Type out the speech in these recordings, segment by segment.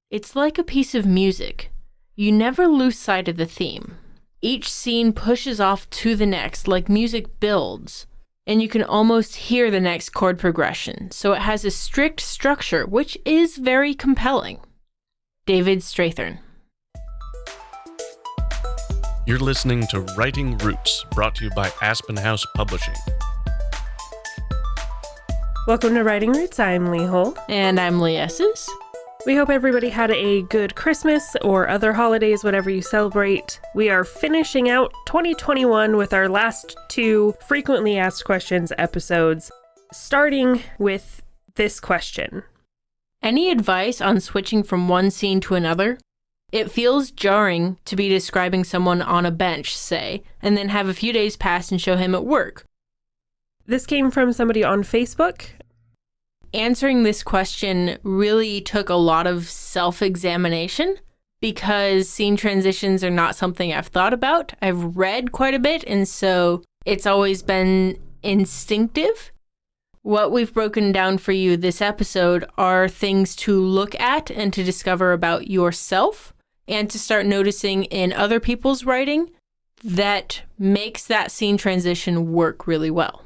It's like a piece of music. You never lose sight of the theme. Each scene pushes off to the next, like music builds, and you can almost hear the next chord progression, so it has a strict structure, which is very compelling. David Strathern. You're listening to Writing Roots, brought to you by Aspen House Publishing. Welcome to Writing Roots. I'm Lee Holt. And I'm Lee Esses. We hope everybody had a good Christmas or other holidays, whatever you celebrate. We are finishing out 2021 with our last two frequently asked questions episodes, starting with this question. Any advice on switching from one scene to another? It feels jarring to be describing someone on a bench, say, and then have a few days pass and show him at work. This came from somebody on Facebook. Answering this question really took a lot of self-examination because scene transitions are not something I've thought about. I've read quite a bit, and so it's always been instinctive. What we've broken down for you this episode are things to look at and to discover about yourself and to start noticing in other people's writing that makes that scene transition work really well.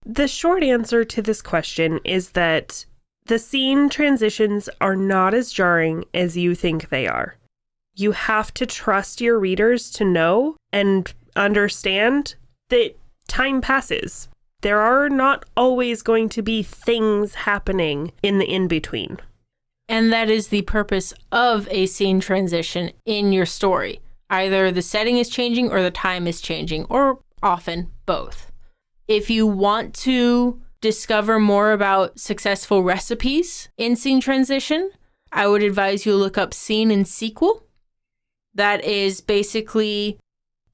The short answer to this question is that the scene transitions are not as jarring as you think they are. You have to trust your readers to know and understand that time passes. There are not always going to be things happening in the in-between. And that is the purpose of a scene transition in your story. Either the setting is changing or the time is changing, or often both. If you want to discover more about successful recipes in scene transition, I would advise you look up scene and sequel. That is basically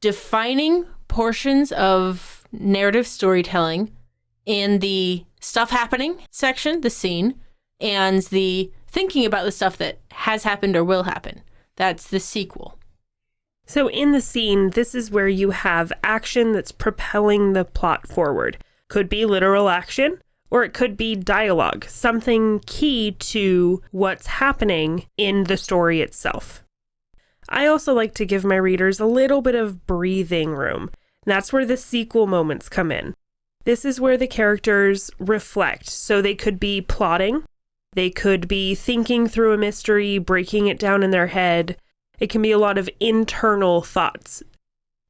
defining portions of narrative storytelling in the stuff happening section, the scene, and the thinking about the stuff that has happened or will happen. That's the sequel. So in the scene, this is where you have action that's propelling the plot forward. Could be literal action, or it could be dialogue, something key to what's happening in the story itself. I also like to give my readers a little bit of breathing room. That's where the sequel moments come in. This is where the characters reflect. So they could be plotting, they could be thinking through a mystery, breaking it down in their head. It can be a lot of internal thoughts.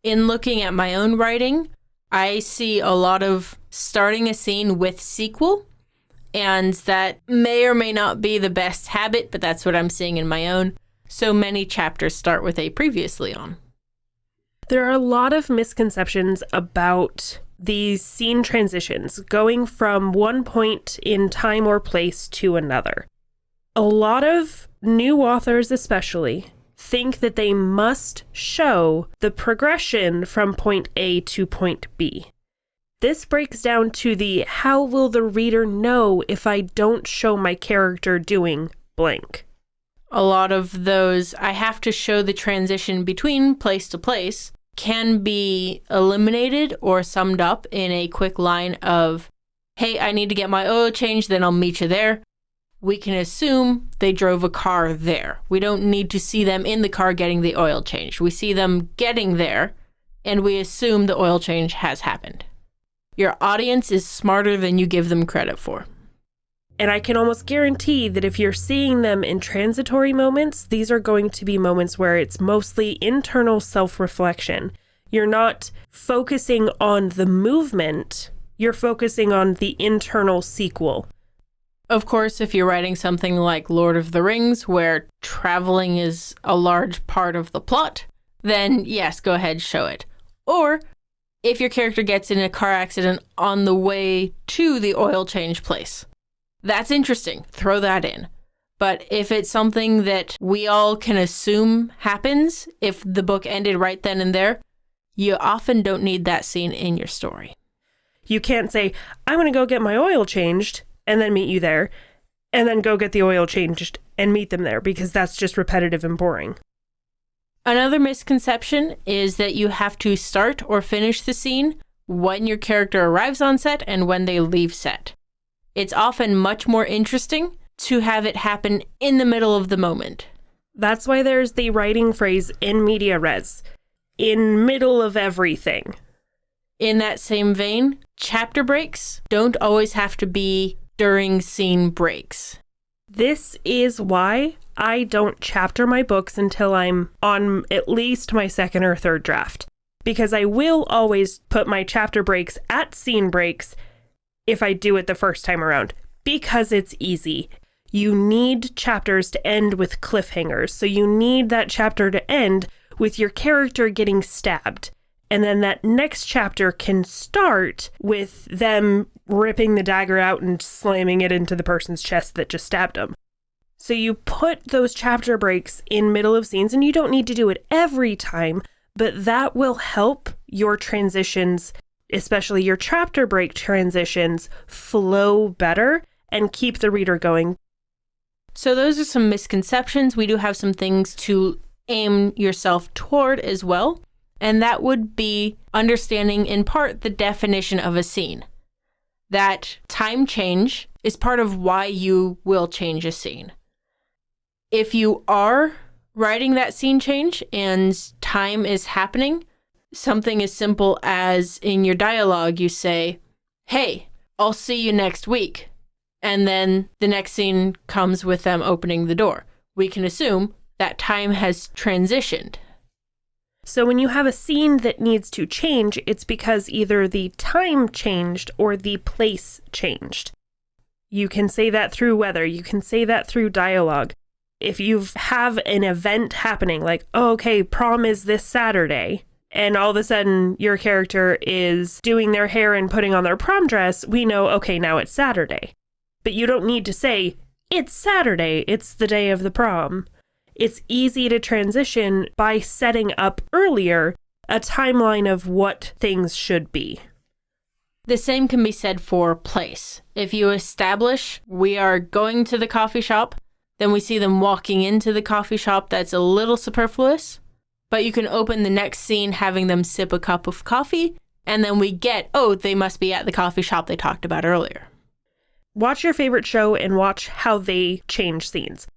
In looking at my own writing, I see a lot of starting a scene with sequel, and that may or may not be the best habit, but that's what I'm seeing in my own. So many chapters start with a previously on. There are a lot of misconceptions about these scene transitions, going from one point in time or place to another. A lot of new authors especially think that they must show the progression from point A to point B. This breaks down to the how will the reader know if I don't show my character doing blank. A lot of those, I have to show the transition between place to place, can be eliminated or summed up in a quick line of, hey, I need to get my oil changed, then I'll meet you there. We can assume they drove a car there. We don't need to see them in the car getting the oil changed. We see them getting there, and we assume the oil change has happened. Your audience is smarter than you give them credit for. And I can almost guarantee that if you're seeing them in transitory moments, these are going to be moments where it's mostly internal self-reflection. You're not focusing on the movement, you're focusing on the internal sequel. Of course, if you're writing something like Lord of the Rings, where traveling is a large part of the plot, then yes, go ahead, show it. Or if your character gets in a car accident on the way to the oil change place. That's interesting. Throw that in. But if it's something that we all can assume happens, if the book ended right then and there, you often don't need that scene in your story. You can't say, I'm going to go get my oil changed, and then meet you there, and then go get the oil changed and meet them there, because that's just repetitive and boring. Another misconception is that you have to start or finish the scene when your character arrives on set and when they leave set. It's often much more interesting to have it happen in the middle of the moment. That's why there's the writing phrase in media res, in middle of everything. In that same vein, chapter breaks don't always have to be during scene breaks. This is why I don't chapter my books until I'm on at least my second or third draft, because I will always put my chapter breaks at scene breaks if I do it the first time around, because it's easy. You need chapters to end with cliffhangers, so you need that chapter to end with your character getting stabbed. And then that next chapter can start with them ripping the dagger out and slamming it into the person's chest that just stabbed them. So you put those chapter breaks in middle of scenes, and you don't need to do it every time, but that will help your transitions, especially your chapter break transitions, flow better and keep the reader going. So those are some misconceptions. We do have some things to aim yourself toward as well. And that would be understanding in part the definition of a scene. That time change is part of why you will change a scene. If you are writing that scene change and time is happening, something as simple as in your dialogue you say, "Hey, I'll see you next week." And then the next scene comes with them opening the door. We can assume that time has transitioned. So when you have a scene that needs to change, it's because either the time changed or the place changed. You can say that through weather. You can say that through dialogue. If you have an event happening, like, oh, okay, prom is this Saturday, and all of a sudden your character is doing their hair and putting on their prom dress, we know, okay, now it's Saturday. But you don't need to say, it's Saturday, it's the day of the prom. It's easy to transition by setting up earlier a timeline of what things should be. The same can be said for place. If you establish we are going to the coffee shop, then we see them walking into the coffee shop, that's a little superfluous. But you can open the next scene having them sip a cup of coffee, and then we get, oh, they must be at the coffee shop they talked about earlier. Watch your favorite show and watch how they change scenes.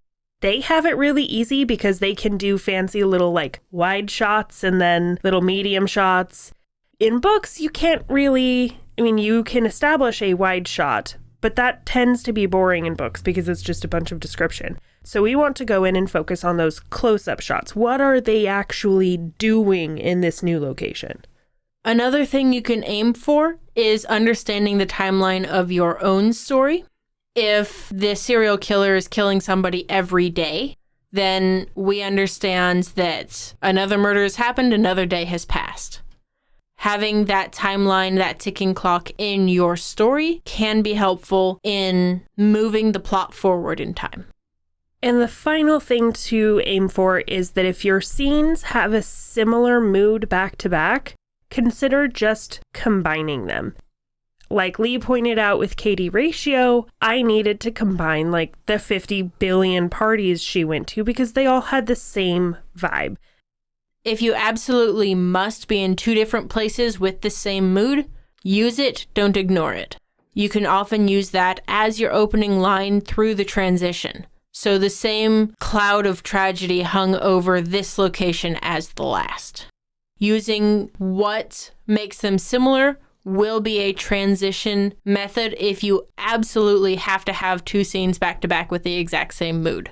They have it really easy because they can do fancy little like wide shots and then little medium shots. In books, you can't really, you can establish a wide shot, but that tends to be boring in books because it's just a bunch of description. So we want to go in and focus on those close-up shots. What are they actually doing in this new location? Another thing you can aim for is understanding the timeline of your own story. If the serial killer is killing somebody every day, then we understand that another murder has happened, another day has passed. Having that timeline, that ticking clock in your story can be helpful in moving the plot forward in time. And the final thing to aim for is that if your scenes have a similar mood back to back, consider just combining them. Like Lee pointed out with Katie Ratio, I needed to combine like the 50 billion parties she went to because they all had the same vibe. If you absolutely must be in two different places with the same mood, use it, don't ignore it. You can often use that as your opening line through the transition. So the same cloud of tragedy hung over this location as the last. Using what makes them similar will be a transition method if you absolutely have to have two scenes back to back with the exact same mood.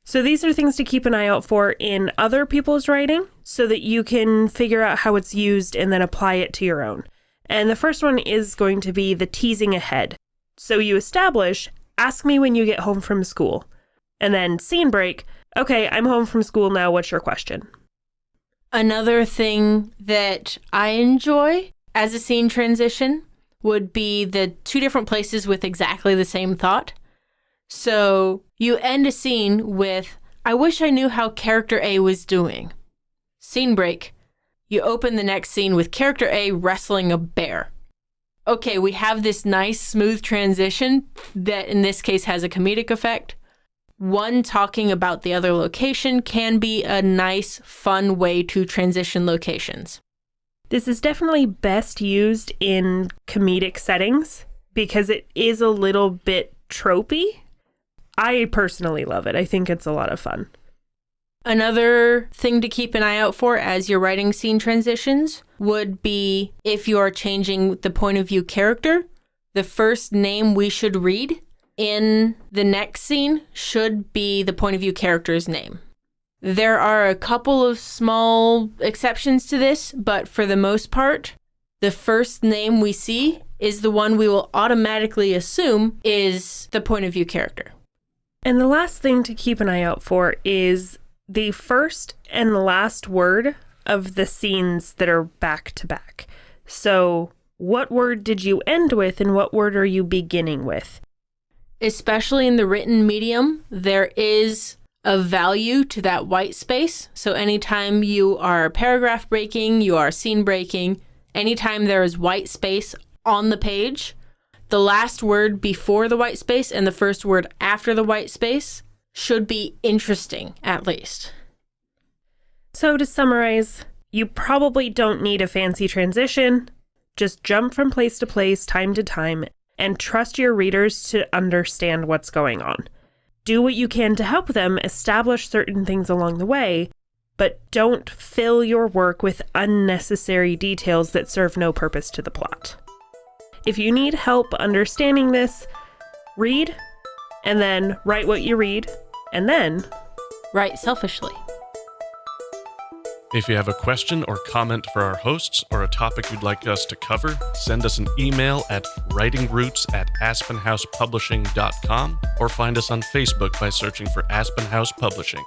So these are things to keep an eye out for in other people's writing so that you can figure out how it's used and then apply it to your own. And the first one is going to be the teasing ahead. So you establish, ask me when you get home from school. And then scene break, okay, I'm home from school now, what's your question? Another thing that I enjoy as a scene transition would be the two different places with exactly the same thought. So you end a scene with, I wish I knew how character A was doing. Scene break. You open the next scene with character A wrestling a bear. Okay, we have this nice smooth transition that in this case has a comedic effect. One talking about the other location can be a nice, fun way to transition locations. This is definitely best used in comedic settings because it is a little bit tropey. I personally love it. I think it's a lot of fun. Another thing to keep an eye out for as you're writing scene transitions would be if you are changing the point of view character, the first name we should read in the next scene should be the point of view character's name. There are a couple of small exceptions to this, but for the most part, the first name we see is the one we will automatically assume is the point of view character. And the last thing to keep an eye out for is the first and last word of the scenes that are back to back. So what word did you end with and what word are you beginning with? Especially in the written medium, there is a value to that white space. So anytime you are paragraph breaking, you are scene breaking, anytime there is white space on the page, the last word before the white space and the first word after the white space should be interesting, at least. So to summarize, you probably don't need a fancy transition. Just jump from place to place, time to time, and trust your readers to understand what's going on. Do what you can to help them establish certain things along the way, but don't fill your work with unnecessary details that serve no purpose to the plot. If you need help understanding this, read, and then write what you read, and then write selfishly. If you have a question or comment for our hosts or a topic you'd like us to cover, send us an email at writingroots@aspenhousepublishing.com or find us on Facebook by searching for Aspen House Publishing.